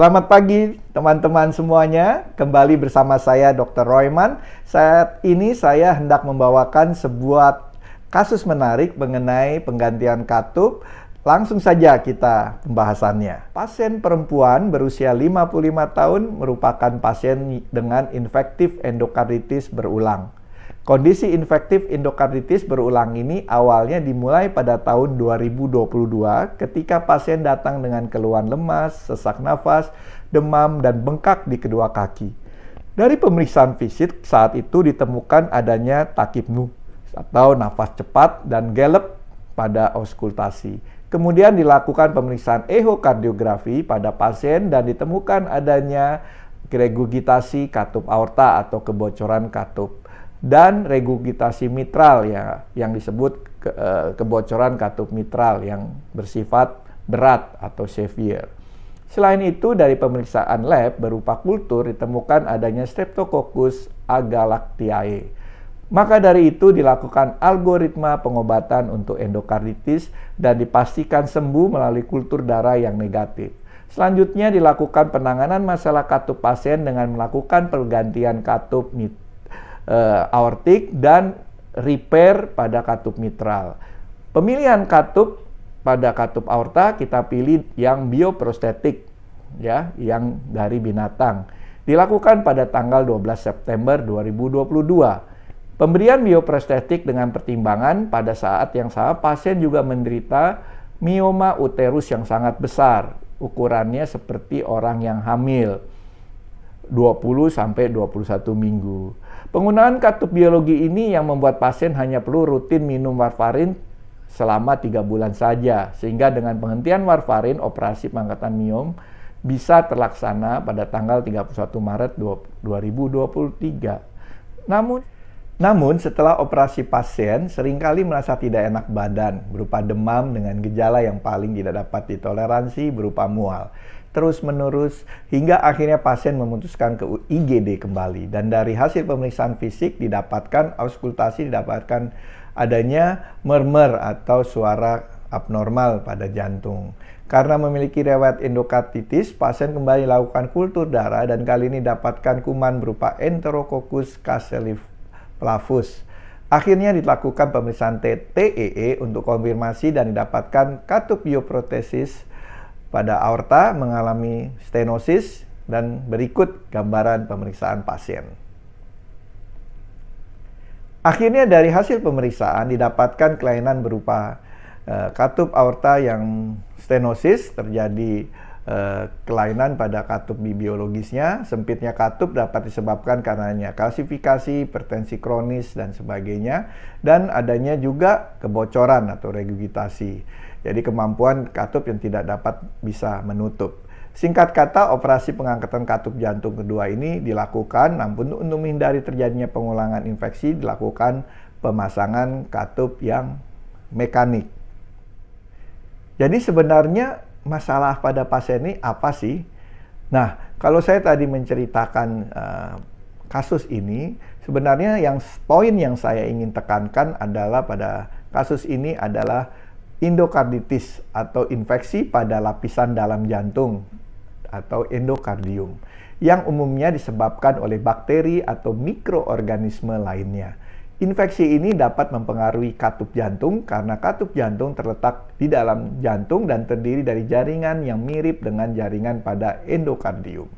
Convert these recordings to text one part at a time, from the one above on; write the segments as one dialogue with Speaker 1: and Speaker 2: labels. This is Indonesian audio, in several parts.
Speaker 1: Selamat pagi teman-teman semuanya, kembali bersama saya Dr. Royman. Saat ini saya hendak membawakan sebuah kasus menarik mengenai penggantian katup. Langsung saja kita pembahasannya. Pasien perempuan berusia 55 tahun merupakan pasien dengan infektif endokarditis berulang. Kondisi infektif endokarditis berulang ini awalnya dimulai pada tahun 2022 ketika pasien datang dengan keluhan lemas, sesak nafas, demam, dan bengkak di kedua kaki. Dari pemeriksaan fisik saat itu ditemukan adanya takipnu atau nafas cepat dan gallop pada auskultasi. Kemudian dilakukan pemeriksaan ehokardiografi pada pasien dan ditemukan adanya regurgitasi katup aorta atau kebocoran katup dan regurgitasi mitral ya, yang disebut kebocoran katup mitral yang bersifat berat atau severe. Selain itu, dari pemeriksaan lab berupa kultur ditemukan adanya Streptococcus agalactiae. Maka dari itu dilakukan algoritma pengobatan untuk endokarditis dan dipastikan sembuh melalui kultur darah yang negatif. Selanjutnya dilakukan penanganan masalah katup pasien dengan melakukan pergantian katup aortik dan repair pada katup mitral. Pemilihan katup pada katup aorta kita pilih yang bioprostetik ya, yang dari binatang. Dilakukan pada tanggal 12 September 2022. Pemberian bioprostetik dengan pertimbangan pada saat yang sama pasien juga menderita mioma uterus yang sangat besar. Ukurannya seperti orang yang hamil, 20-21 minggu. Penggunaan katup biologi ini yang membuat pasien hanya perlu rutin minum warfarin selama 3 bulan saja, sehingga dengan penghentian warfarin, operasi pengangkatan miom bisa terlaksana pada tanggal 31 Maret 2023. Namun setelah operasi pasien seringkali merasa tidak enak badan, berupa demam dengan gejala yang paling tidak dapat ditoleransi berupa mual terus-menerus hingga akhirnya pasien memutuskan ke IGD kembali. Dan dari hasil pemeriksaan fisik didapatkan auskultasi, didapatkan adanya murmur atau suara abnormal pada jantung. Karena memiliki riwayat endokarditis, pasien kembali lakukan kultur darah dan kali ini dapatkan kuman berupa Enterococcus caesaliflavus. Akhirnya dilakukan pemeriksaan TEE untuk konfirmasi dan didapatkan katup bioprotesis pada aorta mengalami stenosis dan berikut gambaran pemeriksaan pasien. Akhirnya dari hasil pemeriksaan didapatkan kelainan berupa katup aorta yang stenosis, terjadi kelainan pada katup biologisnya. Sempitnya katup dapat disebabkan karenanya kalsifikasi, hipertensi kronis dan sebagainya, dan adanya juga kebocoran atau regurgitasi. Jadi kemampuan katup yang tidak dapat bisa menutup. Singkat kata, operasi pengangkatan katup jantung kedua ini dilakukan, namun untuk menghindari terjadinya pengulangan infeksi dilakukan pemasangan katup yang mekanik. Jadi sebenarnya masalah pada pasien ini apa sih? Nah, kalau saya tadi menceritakan kasus ini, sebenarnya poin yang saya ingin tekankan adalah pada kasus ini adalah endokarditis atau infeksi pada lapisan dalam jantung atau endokardium yang umumnya disebabkan oleh bakteri atau mikroorganisme lainnya. Infeksi ini dapat mempengaruhi katup jantung karena katup jantung terletak di dalam jantung dan terdiri dari jaringan yang mirip dengan jaringan pada endokardium.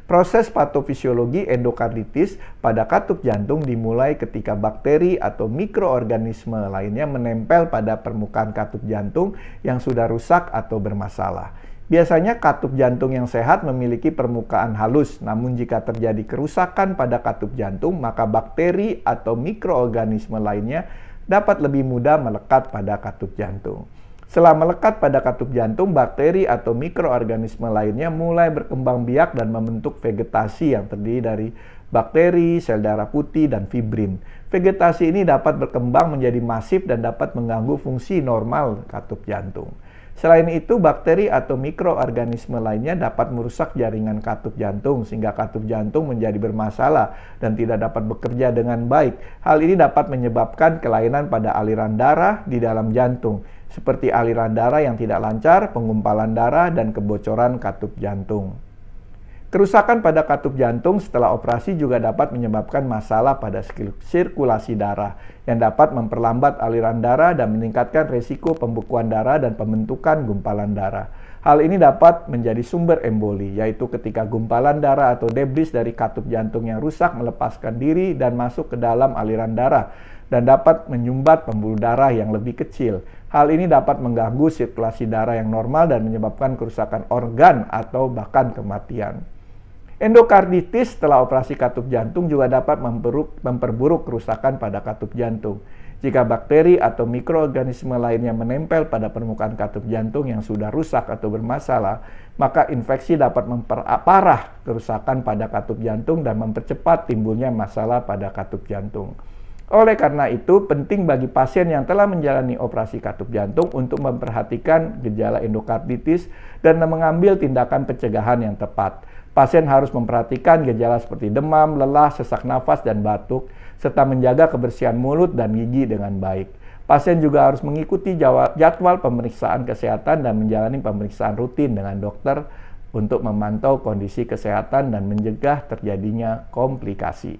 Speaker 1: Proses patofisiologi endokarditis pada katup jantung dimulai ketika bakteri atau mikroorganisme lainnya menempel pada permukaan katup jantung yang sudah rusak atau bermasalah. Biasanya katup jantung yang sehat memiliki permukaan halus, namun jika terjadi kerusakan pada katup jantung, maka bakteri atau mikroorganisme lainnya dapat lebih mudah melekat pada katup jantung. Setelah melekat pada katup jantung, bakteri atau mikroorganisme lainnya mulai berkembang biak dan membentuk vegetasi yang terdiri dari bakteri, sel darah putih, dan fibrin. Vegetasi ini dapat berkembang menjadi masif dan dapat mengganggu fungsi normal katup jantung. Selain itu, bakteri atau mikroorganisme lainnya dapat merusak jaringan katup jantung sehingga katup jantung menjadi bermasalah dan tidak dapat bekerja dengan baik. Hal ini dapat menyebabkan kelainan pada aliran darah di dalam jantung, seperti aliran darah yang tidak lancar, penggumpalan darah, dan kebocoran katup jantung. Kerusakan pada katup jantung setelah operasi juga dapat menyebabkan masalah pada sirkulasi darah yang dapat memperlambat aliran darah dan meningkatkan risiko pembekuan darah dan pembentukan gumpalan darah. Hal ini dapat menjadi sumber emboli, yaitu ketika gumpalan darah atau debris dari katup jantung yang rusak melepaskan diri dan masuk ke dalam aliran darah dan dapat menyumbat pembuluh darah yang lebih kecil. Hal ini dapat mengganggu sirkulasi darah yang normal dan menyebabkan kerusakan organ atau bahkan kematian. Endokarditis setelah operasi katup jantung juga dapat memperburuk kerusakan pada katup jantung. Jika bakteri atau mikroorganisme lainnya menempel pada permukaan katup jantung yang sudah rusak atau bermasalah, maka infeksi dapat memperparah kerusakan pada katup jantung dan mempercepat timbulnya masalah pada katup jantung. Oleh karena itu, penting bagi pasien yang telah menjalani operasi katup jantung untuk memperhatikan gejala endokarditis dan mengambil tindakan pencegahan yang tepat. Pasien harus memperhatikan gejala seperti demam, lelah, sesak nafas, dan batuk, serta menjaga kebersihan mulut dan gigi dengan baik. Pasien juga harus mengikuti jadwal pemeriksaan kesehatan dan menjalani pemeriksaan rutin dengan dokter untuk memantau kondisi kesehatan dan mencegah terjadinya komplikasi.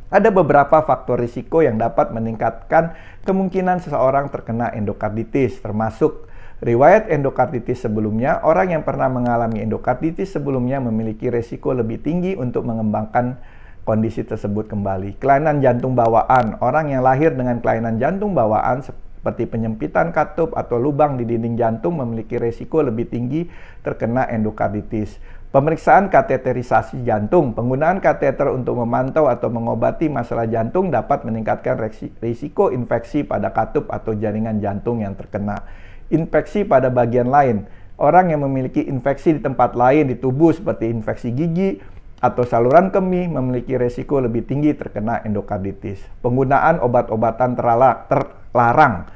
Speaker 1: Ada beberapa faktor risiko yang dapat meningkatkan kemungkinan seseorang terkena endokarditis, termasuk riwayat endokarditis sebelumnya. Orang yang pernah mengalami endokarditis sebelumnya memiliki risiko lebih tinggi untuk mengembangkan kondisi tersebut kembali. Kelainan jantung bawaan. Orang yang lahir dengan kelainan jantung bawaan seperti penyempitan katup atau lubang di dinding jantung memiliki risiko lebih tinggi terkena endokarditis. Pemeriksaan kateterisasi jantung. Penggunaan kateter untuk memantau atau mengobati masalah jantung dapat meningkatkan risiko infeksi pada katup atau jaringan jantung yang terkena. Infeksi pada bagian lain. Orang yang memiliki infeksi di tempat lain di tubuh seperti infeksi gigi atau saluran kemih memiliki risiko lebih tinggi terkena endokarditis. Penggunaan obat-obatan terlarang,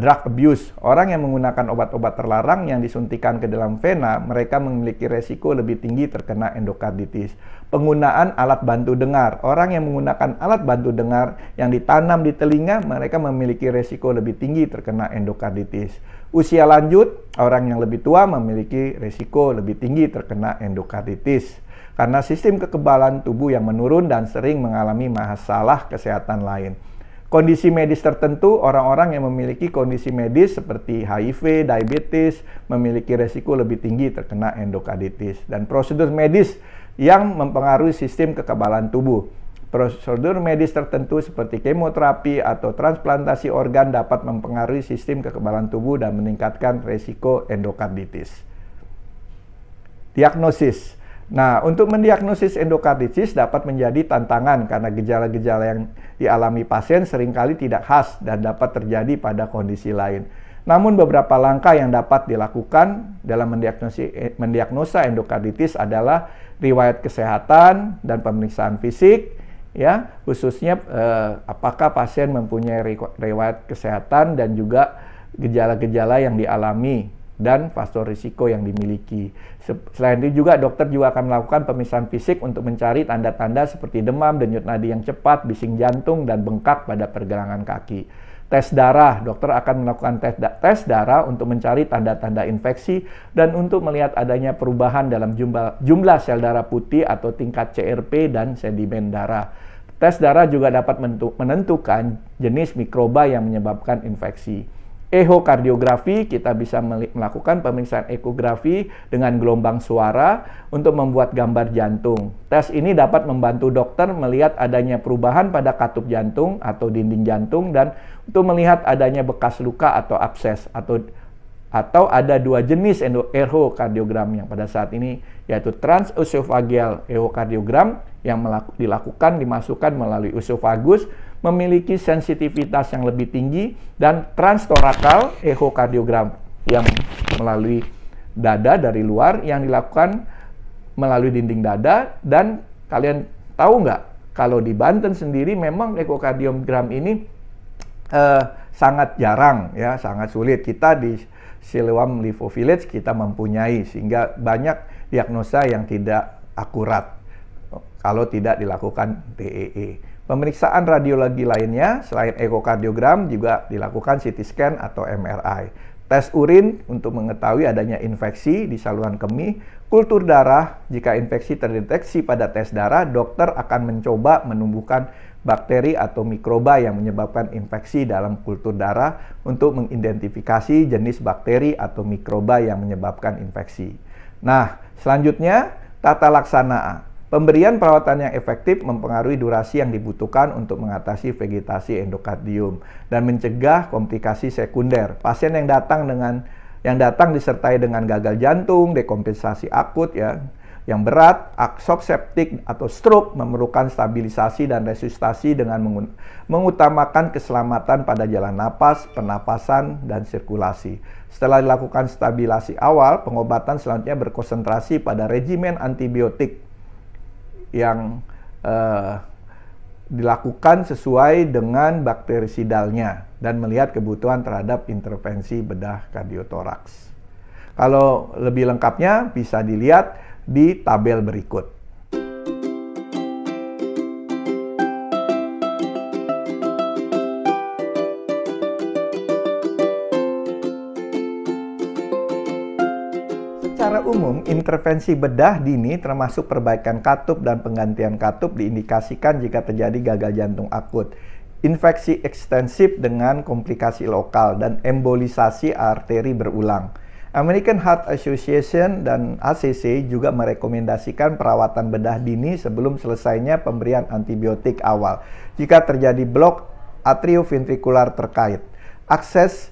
Speaker 1: drug abuse. Orang yang menggunakan obat-obat terlarang yang disuntikan ke dalam vena, mereka memiliki risiko lebih tinggi terkena endokarditis. Penggunaan alat bantu dengar. Orang yang menggunakan alat bantu dengar yang ditanam di telinga, mereka memiliki risiko lebih tinggi terkena endokarditis. Usia lanjut, orang yang lebih tua memiliki risiko lebih tinggi terkena endokarditis karena sistem kekebalan tubuh yang menurun dan sering mengalami masalah kesehatan lain. Kondisi medis tertentu, orang-orang yang memiliki kondisi medis seperti HIV, diabetes, memiliki risiko lebih tinggi terkena endokarditis. Dan prosedur medis yang mempengaruhi sistem kekebalan tubuh. Prosedur medis tertentu seperti kemoterapi atau transplantasi organ dapat mempengaruhi sistem kekebalan tubuh dan meningkatkan risiko endokarditis. Diagnosis. Nah, untuk mendiagnosis endokarditis dapat menjadi tantangan karena gejala-gejala yang dialami pasien seringkali tidak khas dan dapat terjadi pada kondisi lain. Namun beberapa langkah yang dapat dilakukan dalam mendiagnosa endokarditis adalah riwayat kesehatan dan pemeriksaan fisik, khususnya apakah pasien mempunyai riwayat kesehatan dan juga gejala-gejala yang dialami dan faktor risiko yang dimiliki. Selain itu juga dokter juga akan melakukan pemeriksaan fisik untuk mencari tanda-tanda seperti demam, denyut nadi yang cepat, bising jantung, dan bengkak pada pergelangan kaki. Tes darah, dokter akan melakukan tes darah untuk mencari tanda-tanda infeksi dan untuk melihat adanya perubahan dalam jumlah sel darah putih atau tingkat CRP dan sedimen darah. Tes darah juga dapat menentukan jenis mikroba yang menyebabkan infeksi. Ehokardiografi, kita bisa melakukan pemeriksaan ekografi dengan gelombang suara untuk membuat gambar jantung. Tes ini dapat membantu dokter melihat adanya perubahan pada katup jantung atau dinding jantung dan untuk melihat adanya bekas luka atau abses atau ada dua jenis ehokardiogram yang pada saat ini yaitu transesophageal ehokardiogram yang dimasukkan melalui esophagus memiliki sensitivitas yang lebih tinggi dan transtorakal ehokardiogram yang melalui dada dari luar yang dilakukan melalui dinding dada. Dan kalian tahu nggak kalau di Banten sendiri memang ehokardiogram ini sangat jarang sangat sulit. Kita di Siloam Livo Village kita mempunyai sehingga banyak diagnosa yang tidak akurat kalau tidak dilakukan TEE. Pemeriksaan radiologi lainnya selain ekokardiogram juga dilakukan CT scan atau MRI. tes urin untuk mengetahui adanya infeksi di saluran kemih, kultur darah. Jika infeksi terdeteksi pada tes darah, dokter akan mencoba menumbuhkan bakteri atau mikroba yang menyebabkan infeksi dalam kultur darah untuk mengidentifikasi jenis bakteri atau mikroba yang menyebabkan infeksi. Nah, selanjutnya tata laksana. Pemberian perawatan yang efektif mempengaruhi durasi yang dibutuhkan untuk mengatasi vegetasi endokardium dan mencegah komplikasi sekunder. Pasien yang datang disertai dengan gagal jantung, dekompensasi akut yang berat, shock septic atau stroke memerlukan stabilisasi dan resusitasi dengan mengutamakan keselamatan pada jalan napas, pernapasan, dan sirkulasi. Setelah dilakukan stabilisasi awal, pengobatan selanjutnya berkonsentrasi pada regimen antibiotik yang dilakukan sesuai dengan bakterisidalnya dan melihat kebutuhan terhadap intervensi bedah kardiotoraks. Kalau lebih lengkapnya bisa dilihat di tabel berikut. Secara umum, intervensi bedah dini termasuk perbaikan katup dan penggantian katup diindikasikan jika terjadi gagal jantung akut, infeksi ekstensif dengan komplikasi lokal, dan embolisasi arteri berulang. American Heart Association dan ACC juga merekomendasikan perawatan bedah dini sebelum selesainya pemberian antibiotik awal jika terjadi blok atrioventrikular terkait, akses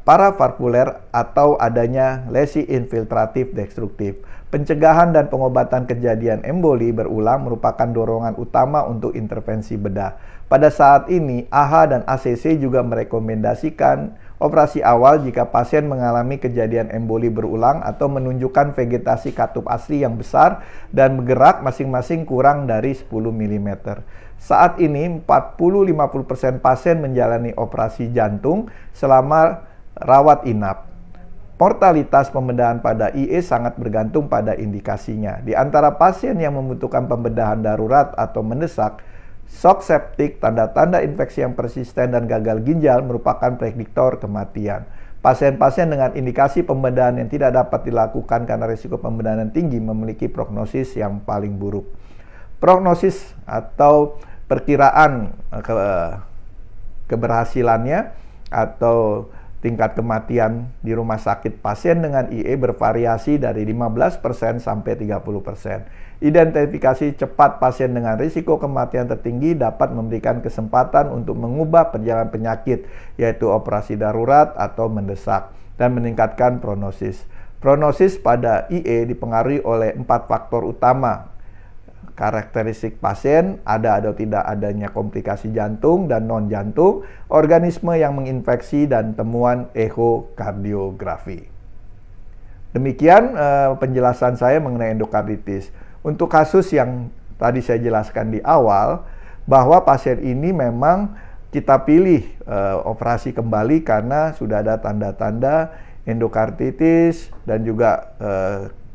Speaker 1: paravalvuler atau adanya lesi infiltratif destruktif. Pencegahan dan pengobatan kejadian emboli berulang merupakan dorongan utama untuk intervensi bedah. Pada saat ini, AHA dan ACC juga merekomendasikan operasi awal jika pasien mengalami kejadian emboli berulang atau menunjukkan vegetasi katup asli yang besar dan bergerak masing-masing kurang dari 10 mm. Saat ini, 40-50% pasien menjalani operasi jantung selama rawat inap. Mortalitas pembedahan pada IE sangat bergantung pada indikasinya. Di antara pasien yang membutuhkan pembedahan darurat atau mendesak, shock septic, tanda-tanda infeksi yang persisten, dan gagal ginjal merupakan prediktor kematian. Pasien-pasien dengan indikasi pembedahan yang tidak dapat dilakukan karena risiko pembedahan tinggi memiliki prognosis yang paling buruk. Prognosis atau perkiraan keberhasilannya atau tingkat kematian di rumah sakit pasien dengan IE bervariasi dari 15% sampai 30%. Identifikasi cepat pasien dengan risiko kematian tertinggi dapat memberikan kesempatan untuk mengubah perjalanan penyakit, yaitu operasi darurat atau mendesak, dan meningkatkan prognosis. Prognosis pada IE dipengaruhi oleh 4 faktor utama. Karakteristik pasien, ada atau tidak adanya komplikasi jantung dan non-jantung, organisme yang menginfeksi, dan temuan ehokardiografi. Demikian penjelasan saya mengenai endokarditis. Untuk kasus yang tadi saya jelaskan di awal, bahwa pasien ini memang kita pilih operasi kembali karena sudah ada tanda-tanda endokarditis dan juga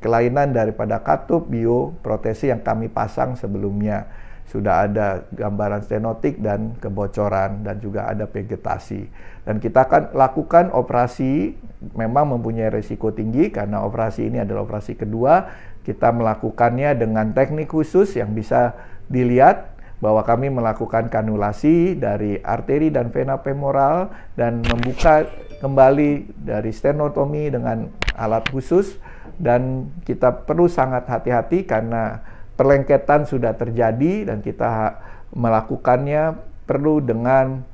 Speaker 1: kelainan daripada katup bioprotesi yang kami pasang sebelumnya. Sudah ada gambaran stenotik dan kebocoran, dan juga ada vegetasi. Dan kita akan lakukan operasi, memang mempunyai risiko tinggi karena operasi ini adalah operasi kedua. Kita melakukannya dengan teknik khusus yang bisa dilihat bahwa kami melakukan kanulasi dari arteri dan vena femoral dan membuka kembali dari stenotomi dengan alat khusus. Dan kita perlu sangat hati-hati karena perlengketan sudah terjadi dan kita melakukannya perlu dengan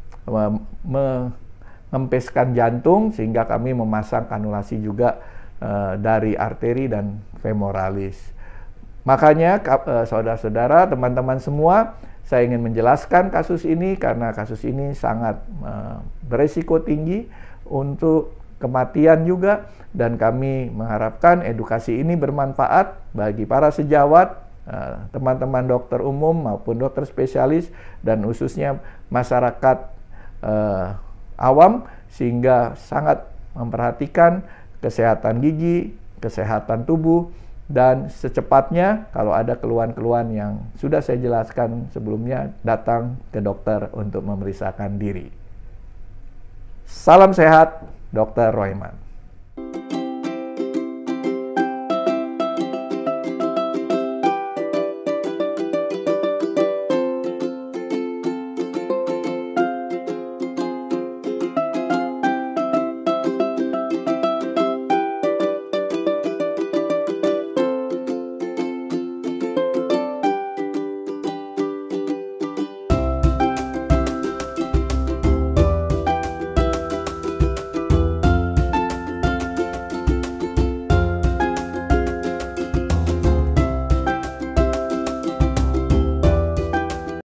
Speaker 1: mengempeskan jantung, sehingga kami memasang kanulasi juga dari arteri dan femoralis. Makanya saudara-saudara, teman-teman semua, saya ingin menjelaskan kasus ini karena kasus ini sangat beresiko tinggi untuk kematian juga, dan kami mengharapkan edukasi ini bermanfaat bagi para sejawat, teman-teman dokter umum maupun dokter spesialis, dan khususnya masyarakat awam, sehingga sangat memperhatikan kesehatan gigi, kesehatan tubuh, dan secepatnya kalau ada keluhan-keluhan yang sudah saya jelaskan sebelumnya, datang ke dokter untuk memeriksakan diri. Salam sehat. Dr. Royman.